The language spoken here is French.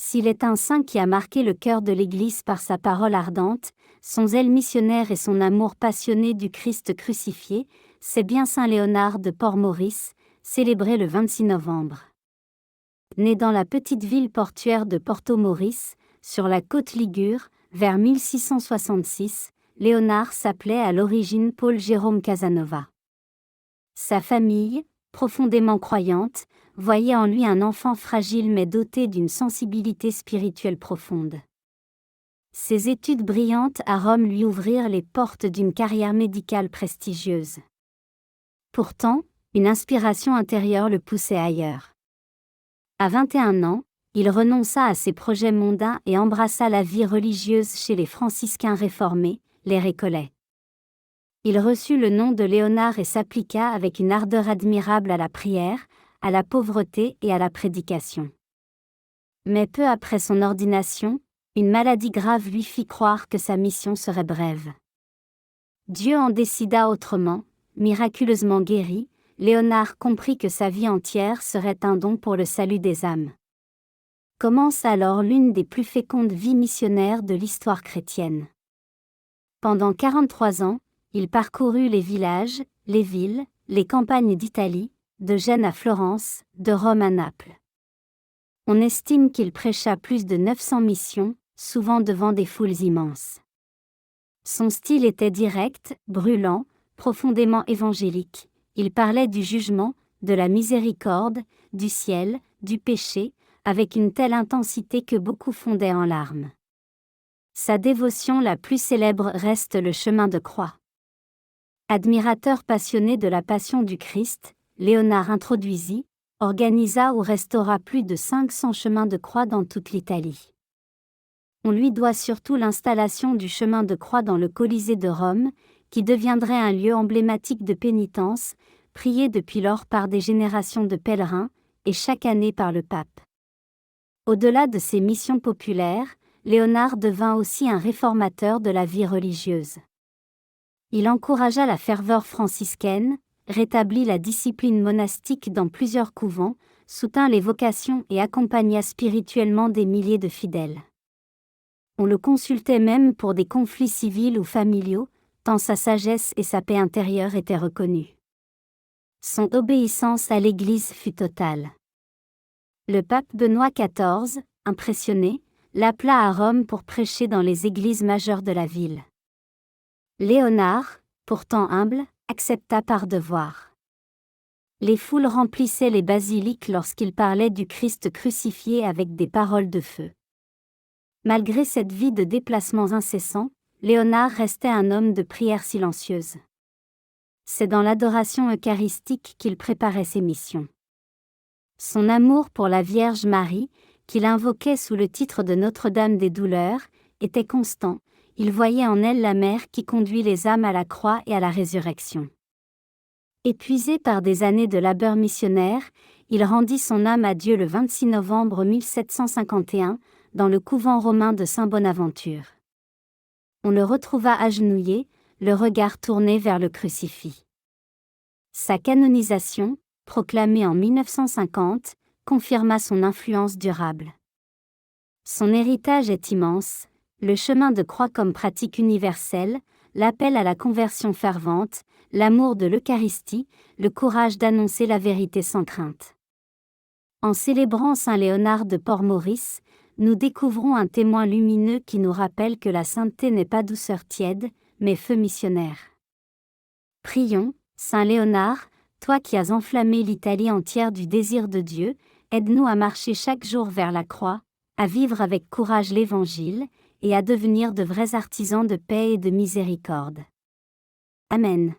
S'il est un saint qui a marqué le cœur de l'Église par sa parole ardente, son zèle missionnaire et son amour passionné du Christ crucifié, c'est bien saint Léonard de Port-Maurice, célébré le 26 novembre. Né dans la petite ville portuaire de Porto Maurice, sur la côte Ligure, vers 1666, Léonard s'appelait à l'origine Paul Jérôme Casanova. Sa famille, profondément croyante, voyait en lui un enfant fragile mais doté d'une sensibilité spirituelle profonde. Ses études brillantes à Rome lui ouvrirent les portes d'une carrière médicale prestigieuse. Pourtant, une inspiration intérieure le poussait ailleurs. À 21 ans, il renonça à ses projets mondains et embrassa la vie religieuse chez les franciscains réformés, les Récollets. Il reçut le nom de Léonard et s'appliqua avec une ardeur admirable à la prière, à la pauvreté et à la prédication. Mais peu après son ordination, une maladie grave lui fit croire que sa mission serait brève. Dieu en décida autrement, miraculeusement guéri, Léonard comprit que sa vie entière serait un don pour le salut des âmes. Commence alors l'une des plus fécondes vies missionnaires de l'histoire chrétienne. Pendant 43 ans, il parcourut les villages, les villes, les campagnes d'Italie, de Gênes à Florence, de Rome à Naples. On estime qu'il prêcha plus de 900 missions, souvent devant des foules immenses. Son style était direct, brûlant, profondément évangélique. Il parlait du jugement, de la miséricorde, du ciel, du péché, avec une telle intensité que beaucoup fondaient en larmes. Sa dévotion la plus célèbre reste le chemin de croix. Admirateur passionné de la passion du Christ, Léonard introduisit, organisa ou restaura plus de 500 chemins de croix dans toute l'Italie. On lui doit surtout l'installation du chemin de croix dans le Colisée de Rome, qui deviendrait un lieu emblématique de pénitence, prié depuis lors par des générations de pèlerins, et chaque année par le pape. Au-delà de ses missions populaires, Léonard devint aussi un réformateur de la vie religieuse. Il encouragea la ferveur franciscaine, rétablit la discipline monastique dans plusieurs couvents, soutint les vocations et accompagna spirituellement des milliers de fidèles. On le consultait même pour des conflits civils ou familiaux, tant sa sagesse et sa paix intérieure étaient reconnues. Son obéissance à l'Église fut totale. Le pape Benoît XIV, impressionné, l'appela à Rome pour prêcher dans les églises majeures de la ville. Léonard, pourtant humble, accepta par devoir. Les foules remplissaient les basiliques lorsqu'il parlait du Christ crucifié avec des paroles de feu. Malgré cette vie de déplacements incessants, Léonard restait un homme de prière silencieuse. C'est dans l'adoration eucharistique qu'il préparait ses missions. Son amour pour la Vierge Marie, qu'il invoquait sous le titre de Notre-Dame des Douleurs, était constant. Il voyait en elle la mère qui conduit les âmes à la croix et à la résurrection. Épuisé par des années de labeur missionnaire, il rendit son âme à Dieu le 26 novembre 1751, dans le couvent romain de Saint-Bonaventure. On le retrouva agenouillé, le regard tourné vers le crucifix. Sa canonisation, proclamée en 1950, confirma son influence durable. Son héritage est immense, le chemin de croix comme pratique universelle, l'appel à la conversion fervente, l'amour de l'Eucharistie, le courage d'annoncer la vérité sans crainte. En célébrant Saint Léonard de Port-Maurice, nous découvrons un témoin lumineux qui nous rappelle que la sainteté n'est pas douceur tiède, mais feu missionnaire. Prions, Saint Léonard, toi qui as enflammé l'Italie entière du désir de Dieu, aide-nous à marcher chaque jour vers la croix, à vivre avec courage l'Évangile, et à devenir de vrais artisans de paix et de miséricorde. Amen.